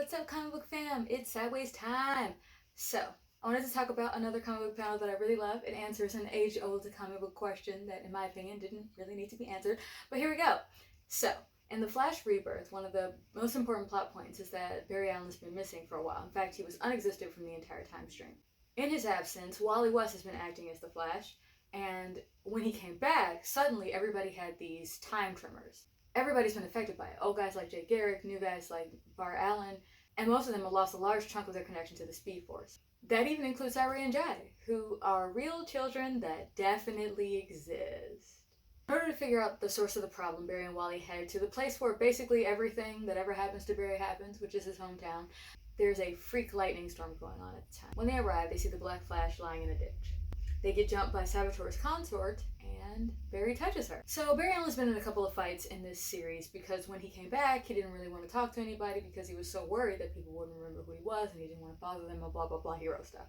What's up, comic book fam? It's Sideways time. So, I wanted to talk about another comic book panel that I really love. It answers an age-old comic book question that, in my opinion, didn't really need to be answered. But here we go. So, in The Flash Rebirth, one of the most important plot points is that Barry Allen has been missing for a while. In fact, he was unexistent from the entire time stream. In his absence, Wally West has been acting as the Flash, and when he came back, suddenly everybody had these time tremors. Everybody's been affected by it. Old guys like Jay Garrick, new guys like Bar Allen, and most of them have lost a large chunk of their connection to the Speed Force. That even includes Irene and Jai, who are real children that definitely exist. In order to figure out the source of the problem, Barry and Wally head to the place where basically everything that ever happens to Barry happens, which is his hometown. There's a freak lightning storm going on at the time. When they arrive, they see the Black Flash lying in a ditch. They get jumped by Saboteur's consort, and Barry touches her. So Barry Allen's been in a couple of fights in this series because when he came back, he didn't really want to talk to anybody because he was so worried that people wouldn't remember who he was and he didn't want to bother them, blah, blah, blah, hero stuff.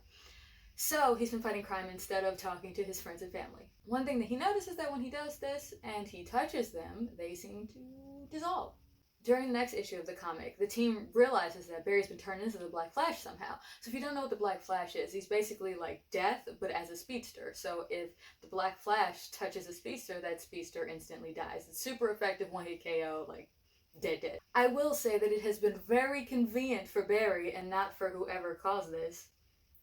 So he's been fighting crime instead of talking to his friends and family. One thing that he notices is that when he does this and he touches them, they seem to dissolve. During the next issue of the comic, the team realizes that Barry's been turned into the Black Flash somehow. So if you don't know what the Black Flash is, he's basically like Death, but as a speedster. So if the Black Flash touches a speedster, that speedster instantly dies. It's super effective, one-hit KO, like dead. I will say that it has been very convenient for Barry, and not for whoever caused this.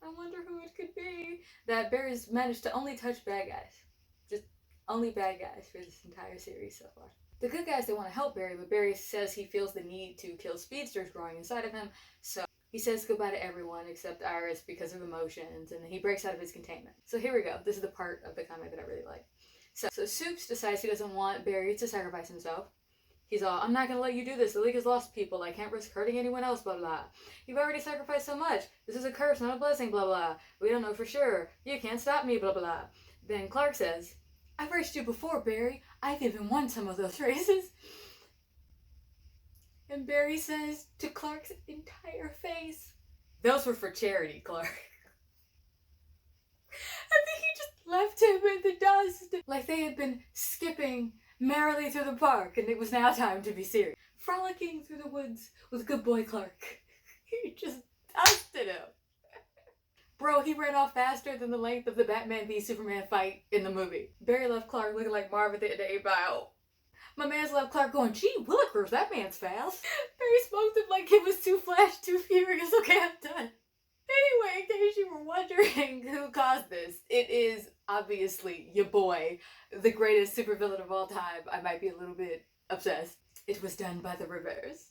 I wonder who it could be. That Barry's managed to only touch bad guys. Just only bad guys for this entire series so far. The good guys, they want to help Barry, but Barry says he feels the need to kill speedsters growing inside of him, so he says goodbye to everyone except Iris because of emotions, and then he breaks out of his containment. So here we go. This is the part of the comic that I really like. So Supes decides he doesn't want Barry to sacrifice himself. He's all, I'm not going to let you do this. The League has lost people. I can't risk hurting anyone else, blah, blah. You've already sacrificed so much. This is a curse, not a blessing, blah, blah. We don't know for sure. You can't stop me, blah, blah. Then Clark says, I've raced you before, Barry. I've even won some of those races. And Barry says to Clark's entire face, those were for charity, Clark. And then he just left him in the dust. Like they had been skipping merrily through the park, and it was now time to be serious. Frolicking through the woods with good boy Clark. He just dusted him. Bro, he ran off faster than the length of the Batman v Superman fight in the movie. Barry left Clark looking like Marv at the end of 8 Mile. My man's left Clark going, gee willikers, that man's fast. Barry smoked him like it was Too Flash, Too Furious. Okay, I'm done. Anyway, in case you were wondering who caused this, it is obviously your boy, the greatest supervillain of all time. I might be a little bit obsessed. It was done by the reverse.